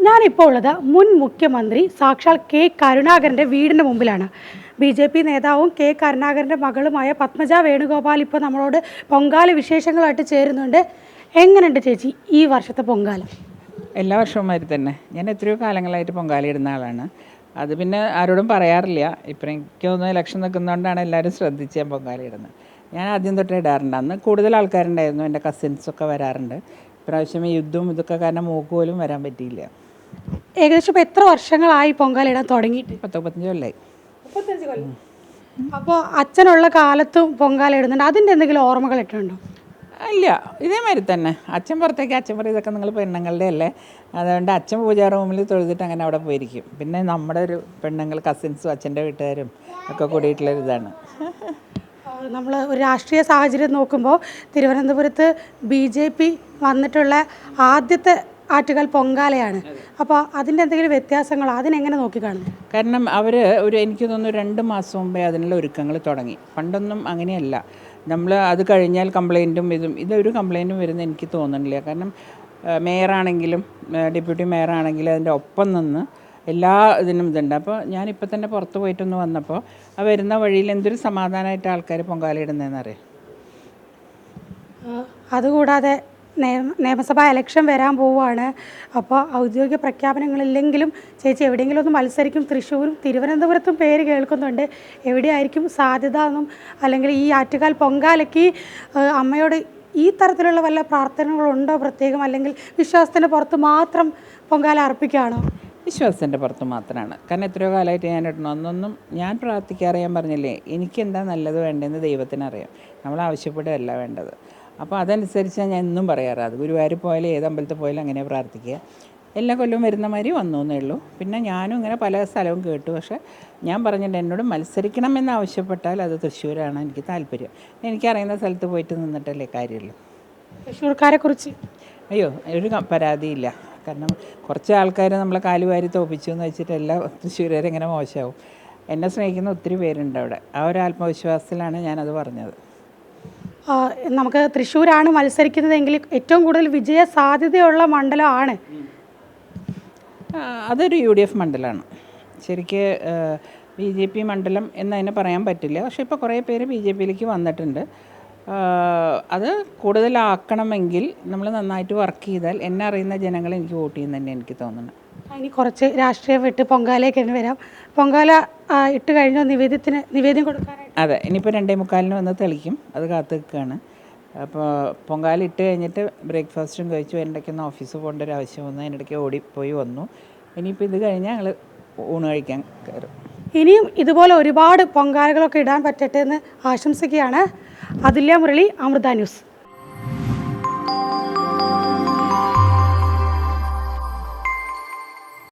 ഞാനിപ്പോൾ ഉള്ളത് മുൻ മുഖ്യമന്ത്രി സാക്ഷാൽ കെ കരുണാകരൻ്റെ വീടിൻ്റെ മുമ്പിലാണ്. BJP നേതാവും കെ കരുണാകരൻ്റെ മകളുമായ പത്മജ വേണുഗോപാൽ ഇപ്പോൾ നമ്മളോട് പൊങ്കാല വിശേഷങ്ങളായിട്ട് ചേരുന്നുണ്ട്. എങ്ങനെയുണ്ട് ചേച്ചി ഈ വർഷത്തെ പൊങ്കാല? എല്ലാ വർഷവും മാതിരി തന്നെ ഞാൻ എത്രയോ കാലങ്ങളായിട്ട് പൊങ്കാല ഇടുന്ന ആളാണ്. അത് പിന്നെ ആരോടും പറയാറില്ല. ഇപ്പം എനിക്ക് തോന്നുന്നു ഇലക്ഷൻ നിൽക്കുന്നതുകൊണ്ടാണ് എല്ലാവരും ശ്രദ്ധിച്ച് ഞാൻ പൊങ്കാല ഇടുന്നത്. ഞാൻ ആദ്യം തൊട്ടേ ഇടാറുണ്ട്. അന്ന് കൂടുതൽ ആൾക്കാരുണ്ടായിരുന്നു, എൻ്റെ കസിൻസൊക്കെ വരാറുണ്ട്. ഇപ്രാവശ്യം ഈ യുദ്ധവും ഇതൊക്കെ കാരണം മൂക്ക് പോലും വരാൻ പറ്റിയില്ല. ഏകദേശം ഇപ്പോൾ എത്ര വർഷങ്ങളായി പൊങ്കാല ഇടാൻ തുടങ്ങിയിട്ട്? 10-15 കൊല്ലമായി. 35 കൊല്ലം. അപ്പോൾ അച്ഛനുള്ള കാലത്തും പൊങ്കാല ഇടുന്നുണ്ട്. അതിൻ്റെ എന്തെങ്കിലും ഓർമ്മകളൊക്കെ ഉണ്ടോ? ഇല്ല, ഇതേമാതിരി തന്നെ. അച്ഛൻ പുറത്തേക്ക് അച്ഛൻ പറയും ഇതൊക്കെ നിങ്ങൾ പെണ്ണുങ്ങളുടെ അല്ലേ, അതുകൊണ്ട് അച്ഛൻ പൂജാ റൂമിൽ തൊഴുതിട്ട് അങ്ങനെ അവിടെ പോയിരിക്കും. പിന്നെ നമ്മുടെ ഒരു പെണ്ണുങ്ങൾ കസിൻസും അച്ഛൻ്റെ വീട്ടുകാരും ഒക്കെ കൂടിയിട്ടുള്ളൊരിതാണ്. നമ്മൾ ഒരു രാഷ്ട്രീയ സാഹചര്യം നോക്കുമ്പോൾ തിരുവനന്തപുരത്ത് BJP വന്നിട്ടുള്ള ആദ്യത്തെ ആറ്റുകാൽ പൊങ്കാലയാണ്. അപ്പോൾ അതിൻ്റെ എന്തെങ്കിലും വ്യത്യാസങ്ങളോ അതിനെങ്ങനെ നോക്കിക്കാണുന്നു? കാരണം അവർ എനിക്ക് തോന്നുന്നു 2 മാസം മുമ്പേ അതിനുള്ള ഒരുക്കങ്ങൾ തുടങ്ങി. പണ്ടൊന്നും അങ്ങനെയല്ല. നമ്മൾ അത് കഴിഞ്ഞാൽ കംപ്ലയിൻറ്റും ഇതൊരു കംപ്ലയിൻറ്റും വരുന്ന എനിക്ക് തോന്നുന്നില്ല. കാരണം മേയറാണെങ്കിലും ഡെപ്യൂട്ടി മേയറാണെങ്കിലും അതിൻ്റെ ഒപ്പം നിന്ന് എല്ലാ ഇതിനും ഇതുണ്ട്. അപ്പോൾ ഞാനിപ്പോൾ തന്നെ പുറത്ത് പോയിട്ടൊന്ന് വന്നപ്പോൾ ആ വരുന്ന വഴിയിൽ എന്തൊരു സമാധാനമായിട്ട് ആൾക്കാർ പൊങ്കാല ഇടുന്നതെന്നറിയാം. അതുകൂടാതെ നിയമസഭാ ഇലക്ഷൻ വരാൻ പോവുകയാണ്. അപ്പോൾ ഔദ്യോഗിക പ്രഖ്യാപനങ്ങളില്ലെങ്കിലും ചേച്ചി എവിടെയെങ്കിലും ഒന്ന് മത്സരിക്കും. തൃശ്ശൂരും തിരുവനന്തപുരത്തും പേര് കേൾക്കുന്നുണ്ട്. എവിടെയായിരിക്കും സാധ്യത എന്നും, അല്ലെങ്കിൽ ഈ ആറ്റുകാൽ പൊങ്കാലയ്ക്ക് അമ്മയോട് ഈ തരത്തിലുള്ള വല്ല പ്രാർത്ഥനകളുണ്ടോ പ്രത്യേകം, അല്ലെങ്കിൽ വിശ്വാസത്തിൻ്റെ പുറത്ത് മാത്രം പൊങ്കാല അർപ്പിക്കുകയാണോ? വിശ്വാസത്തിൻ്റെ പുറത്ത് മാത്രമാണ്. കാരണം എത്രയോ കാലമായിട്ട് ഞാൻ ഇടണം. ഒന്നൊന്നും ഞാൻ പ്രാർത്ഥിക്കാറ്. ഞാൻ പറഞ്ഞില്ലേ, എനിക്കെന്താ നല്ലത് വേണ്ടതെന്ന് ദൈവത്തിനറിയാം. നമ്മൾ ആവശ്യപ്പെടുകയല്ല വേണ്ടത്. അപ്പോൾ അതനുസരിച്ചാണ് ഞാൻ എന്നും പറയാറ്. അത് ഗുരുവായൂർ പോയാലും ഏത് അമ്പലത്തിൽ പോയാലും അങ്ങനെ പ്രാർത്ഥിക്കുക. എല്ലാ കൊല്ലവും വരുന്ന മാതിരി വന്നു എന്നേ ഉള്ളൂ. പിന്നെ ഞാനും ഇങ്ങനെ പല സ്ഥലവും കേട്ടു. പക്ഷേ ഞാൻ പറഞ്ഞിട്ട് എന്നോട് മത്സരിക്കണമെന്ന് ആവശ്യപ്പെട്ടാൽ അത് തൃശ്ശൂരാണ് എനിക്ക് താല്പര്യം. എനിക്കറിയുന്ന സ്ഥലത്ത് പോയിട്ട് നിന്നിട്ടല്ലേ കാര്യമുള്ളൂ. തൃശ്ശൂർക്കാരെ കുറിച്ച് അയ്യോ ഒരു പരാതിയില്ല. കാരണം കുറച്ച് ആൾക്കാർ നമ്മളെ കാലുവാരി തോപ്പിച്ചു എന്ന് വെച്ചിട്ട് എല്ലാ തൃശ്ശൂരുകാരും മോശമാവും. എന്നെ സ്നേഹിക്കുന്ന ഒത്തിരി പേരുണ്ട് അവിടെ. ആ ഒരു ആത്മവിശ്വാസത്തിലാണ് ഞാനത് പറഞ്ഞത്. നമുക്ക് തൃശ്ശൂരാണ് മത്സരിക്കുന്നതെങ്കിൽ ഏറ്റവും കൂടുതൽ വിജയ സാധ്യതയുള്ള മണ്ഡലമാണ് അതൊരു UDF മണ്ഡലമാണ്. ശരിക്ക് BJP മണ്ഡലം എന്നതിനെ പറയാൻ പറ്റില്ല. പക്ഷേ ഇപ്പോൾ കുറേ പേര് BJPയിലേക്ക് വന്നിട്ടുണ്ട്. അത് കൂടുതലാക്കണമെങ്കിൽ നമ്മൾ നന്നായിട്ട് വർക്ക് ചെയ്താൽ എന്നെ അറിയുന്ന ജനങ്ങൾ എനിക്ക് വോട്ട് ചെയ്യുന്ന തന്നെ എനിക്ക് തോന്നുന്നു. ഇനി കുറച്ച് രാഷ്ട്രീയം വിട്ട് പൊങ്കാലയ്ക്ക് തന്നെ വരാം. പൊങ്കാല ഇട്ട് കഴിഞ്ഞാൽ നിവേദ്യം കൊടുക്കാനായിട്ട് അതെ, ഇനിയിപ്പോൾ 2:45 വന്ന് തെളിക്കും. അത് കാത്തു നിൽക്കുകയാണ്. അപ്പോൾ പൊങ്കാല ഇട്ട് കഴിഞ്ഞിട്ട് ബ്രേക്ക്ഫാസ്റ്റും കഴിച്ചു. ഇടയ്ക്കൊന്ന് ഓഫീസിൽ പോകേണ്ട ഒരു ആവശ്യം വന്നു. അതിനിടയ്ക്ക് ഓടിപ്പോയി വന്നു. ഇനിയിപ്പോൾ ഇത് കഴിഞ്ഞാൽ ഞങ്ങൾ ഊണ് കഴിക്കാൻ കയറും. ഇനിയും ഇതുപോലെ ഒരുപാട് പൊങ്കാലകളൊക്കെ ഇടാൻ പറ്റട്ടെ എന്ന് ആശംസിക്കുകയാണ്. അതുല്യ മുരളി, അമൃത ന്യൂസ്.